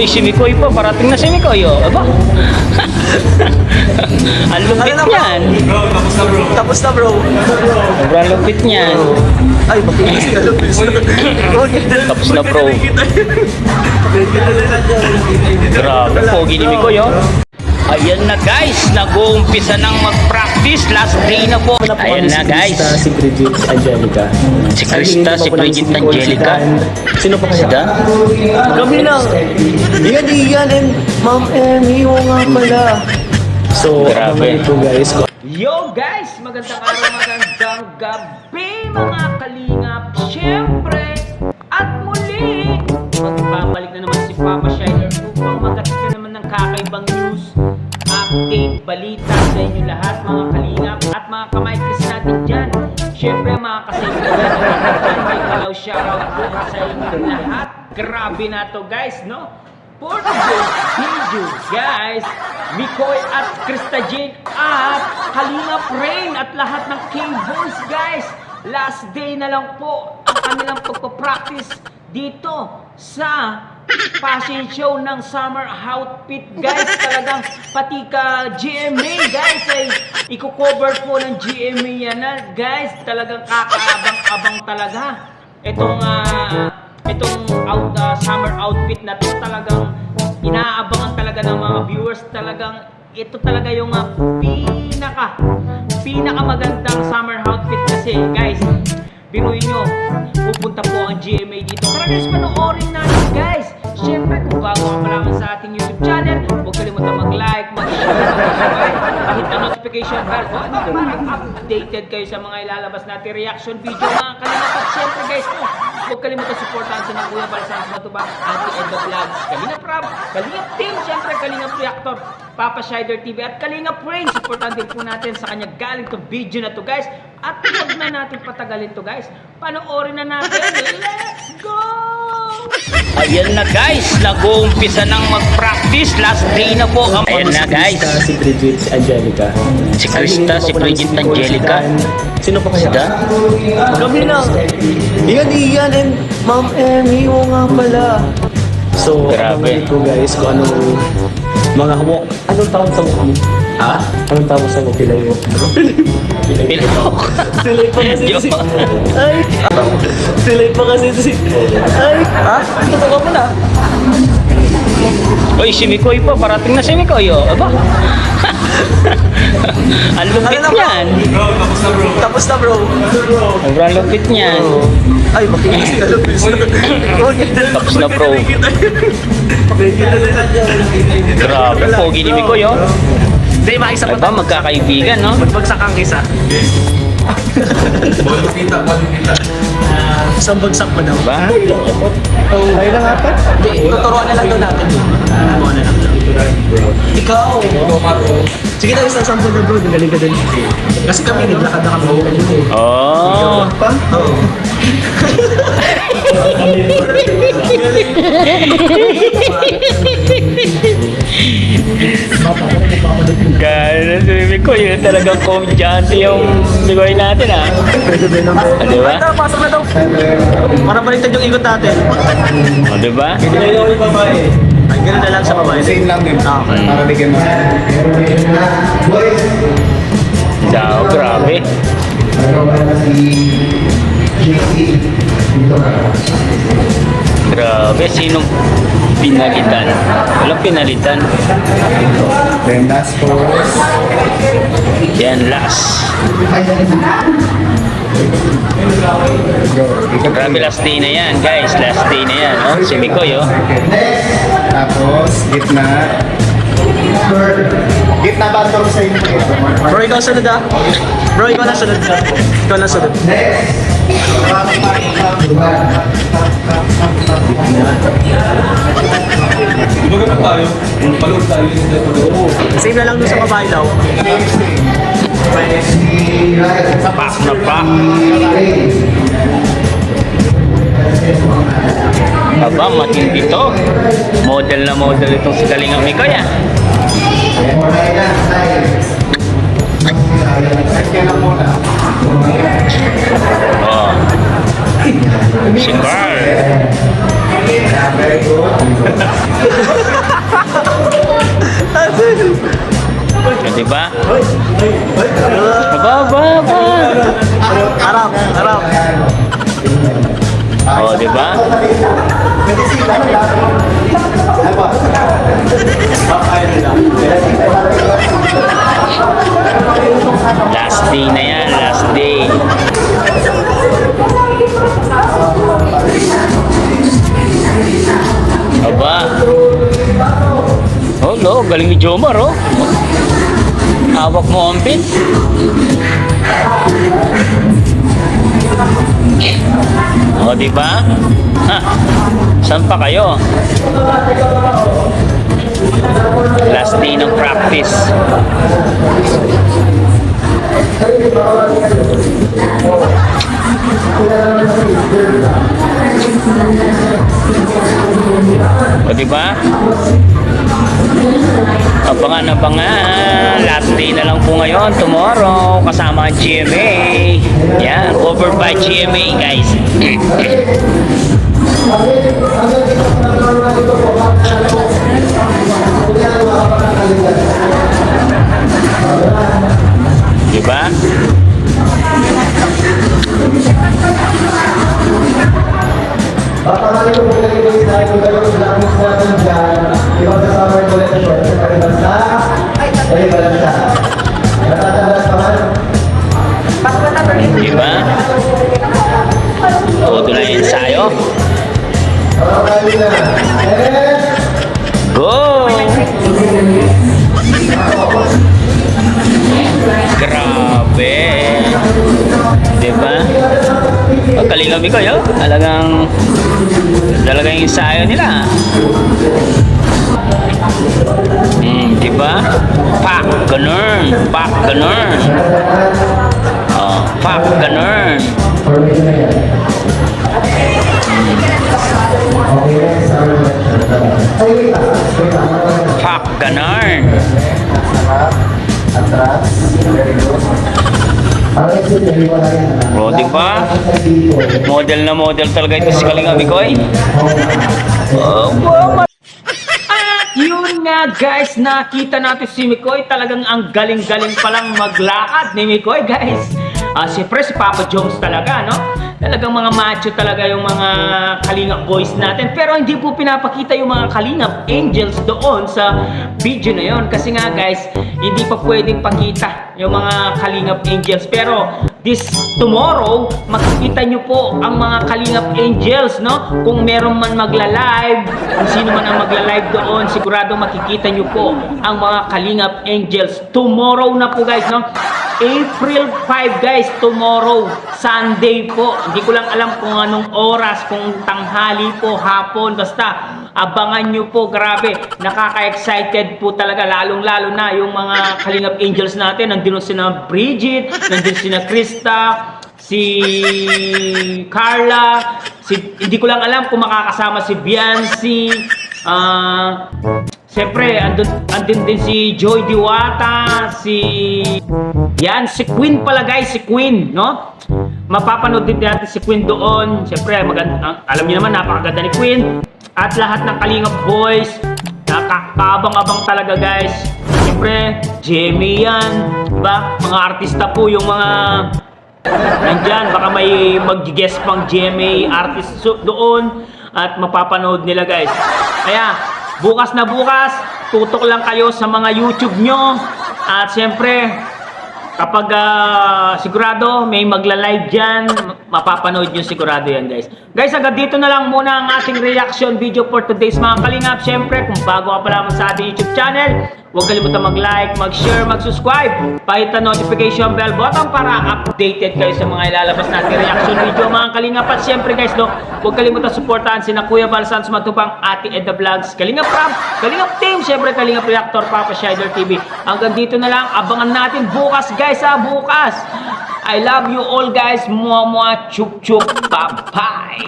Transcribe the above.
Uy, si Mikoy po. Parating na si Mikoy, oh. Aba? Ang lupit niyan. Bro, tapos na bro. Tapos na bro. Sobrang lupit niyan. Ay, makinis ka lupis. Tapos na, bro. Grabe, pogi ni Mikoy, oh. Ayan na guys, nag-uumpisa nang mag-practice. Last day na po. Ayan na guys. Si Bridget Angelica. Si Krista, si Bridget Angelica. Sino pa kaya? Sida? Kami lang. Iyan and Ma'am Emmy, o nga pala. So, Grabe. ito guys. Yo guys, magandang araw, magandang gabi mga kalingap. Siyempre, at muli, magbabalik na naman si Papa Shider upang magkatid na naman ng kakaibang news, update, balita sa inyo lahat mga kalingap at mga kamaykis natin dyan. Siyempre mga kasaysayan, may kalaw shoutout po sa inyo lahat. Grabe na to guys, no? For today's video, guys, Mikoy at Krista Jane at Kalingap Rain at lahat ng K-Boys, guys. Last day na lang po ang kanilang pagpapractice dito sa fashion show ng summer outfit, guys. Talagang pati ka GMA, guys, ay i-cover po ng GMA yan, guys. Talagang kakaabang-abang talaga. Itong summer outfit na to, talagang inaabangan talaga ng mga viewers. Talagang ito talaga yung pinaka magandang summer outfit kasi guys, biruin nyo, pupunta po ang GMA dito. Tara guys, panoorin natin guys. Siyempre, kung bago ka pa lamang sa ating YouTube channel, huwag kalimutan mag-like, mag-share, mag-subscribe, pahit ang notification bell para updated kayo sa mga ilalabas natin reaction video mga kalingap. At siyempre guys, huwag kalimutan supportahan sa mga Kuya Balsang Matubang, Anti-Edda Vlogs, Kalingap Rob, Kalingap Team, siyempre Kalingap Reactor, Papa Shider TV at Kalingap Rain. Supportahan din po natin sa kanya galing to video na to guys. At huwag na natin patagalin to guys. Panoorin na natin. Let's go! Ayan na guys, nag-uumpisa nang mag-practice. Last day na po. Ayan na guys. Si Bridget Angelica. Si Krista, si Bridget Angelica. Sino pa kaya? Sida? Kami lang. Iyan and Ma'am Emmy, o nga pala. So, Grabe. ito guys kung anong mga hawak. Anong tawag sa mukha mo? Ha? Anong tawag sa mukha mo? Pilok. Silay pa kasi si... Ay! Silay pa kasi si... Ay! Ha? Totoo mo na. Uy, si Mikoy po. Parating na si Mikoy, oh. Aba? Ang lupit niyan. Bro, tapos na bro. Tapos na bro. Sobrang lupit niyan. Ay, makinis ka lupis. Tapos na, bro. Grabe, pogi ni Mikoy, oh. Hindi, makisa pa Aba, magkakaibigan, no? Magbagsak ang kisa. Isang bagsak pa daw. Ba? Ay lang ata? Hindi, tuturuan na lang daw natin. Tuturuan na lang daw. Ikaw! Sige na, isang sample na bro. Galing ka din. Kasi kami, naglakad na kami. Oh. Pa? Oo. Gano'n si Mikoy, yun talagang komedyante yung Mikoy natin, ah. Pwede din naman. Di ba? Ay, tara, pasok na daw. Para baliktad yung ikot natin. O, di ba? Hindi na yung babae. Ay, ganun na lang sa babae. Same lang din. Okay. Para bigyan mo. Ciao, grabe. Grabe, sinong pinalitan? Walang pinalitan. Then last pose. Yan, last. Grabe, last day na yan, guys. Last day na yan, oh. Si Mikoy, oh. Tapos, gitna. Gitna ba ito sa inyo? Bro, ikaw sunod ah. Bro, ikaw na sunod. Ikaw na sunod. Maganda tayo. Palood tayo. Same na lang dun sa babae daw. Pak na pak. Aba, matindi to. Model na model itong si Kalingap Mikoy, ah. Oh. Si Carl. ba? Aba. Harap, harap. O, di ba? Last day na yan, last day. Aba. Oh, no, galing ni Jomar, oh. Hawak mo ang pin. O, di ba? Ha, saan pa kayo? Last day ng practice. O, di ba? Abangan. Last day na lang po ngayon. Tomorrow, kasama ang GMA. Yan, over by GMA, guys. Diba? Papakali ko po kayo yung slide kung kayo sa langit natin dyan. Ibang sa summer collection sa kalibansa. Kalibansa. Natatandaan pa man. Diba? Todo na yung ensayo. Papakali na. And... Go! Grabe! Diba? Ang kalingap ko yun. Talagang yung ensayo nila. Diba? Pak, ganun. Oh, pak, ganun. Pak, ganun. Atras. O, diba? Model na model talaga ito si Kalingap Ikoy. Oh, wow! At yun nga guys, nakita natin si Mikoy. Talagang ang galing-galing palang maglakad ni Mikoy, guys. Siyempre si Papa Jones talaga, no? Talagang mga macho talaga yung mga Kalingap boys natin. Pero hindi po pinapakita yung mga Kalingap angels doon sa video na yon. Kasi nga guys, hindi pa pwedeng pakita yung mga Kalingap angels. Pero this tomorrow, makikita nyo po ang mga Kalingap angels, no? Kung meron man magla-live, kung sino man ang magla-live doon, sigurado makikita nyo po ang mga Kalingap angels. Tomorrow na po guys, no? April 5 guys, tomorrow, Sunday po. Hindi ko lang alam kung anong oras, kung tanghali po, hapon, basta abangan nyo po, grabe. Nakaka-excited po talaga, lalong-lalo na yung mga Kalingap angels natin. Nandun sina Bridget, nandun sina Krista, si Carla, hindi ko lang alam kung makakasama si Biancy, siyempre, andun din si Joy Diwata, si Queen pala guys, si Queen, no? Mapapanood din natin si Queen doon. Siyempre, maganda, alam niyo naman, napakaganda ni Queen. At lahat ng Kalingap boys, nakakaabang-abang talaga guys. Siyempre, Jamie yan, diba? Mga artista po yung mga nandyan, baka may mag-guest pang GMA artist doon at mapapanood nila guys. Kaya, bukas na bukas, tutok lang kayo sa mga YouTube nyo. At siyempre, kapag sigurado may magla-live dyan, mapapanood nyo sigurado yan guys. Guys, hanggang dito na lang muna ang ating reaction video for today's mga Kalingap. Siyempre, kung bago ka pa lamang sa ating YouTube channel, huwag kalimutan mag-like, mag-share, mag-subscribe. Pahit ang notification bell button para updated kayo sa mga ilalabas natin reaction video mga Kalingap. At siyempre guys, no, huwag kalimutan supportahan sina Kuya Val Santos Matubang, Ate Edda Vlogs, Kalingap Ram, Kalingap Team, siyempre Kalingap Reactor, Papa Shider TV. Hanggang dito na lang, abangan natin bukas guys bukas. I love you all guys. Mua mua, chup chup, bye bye.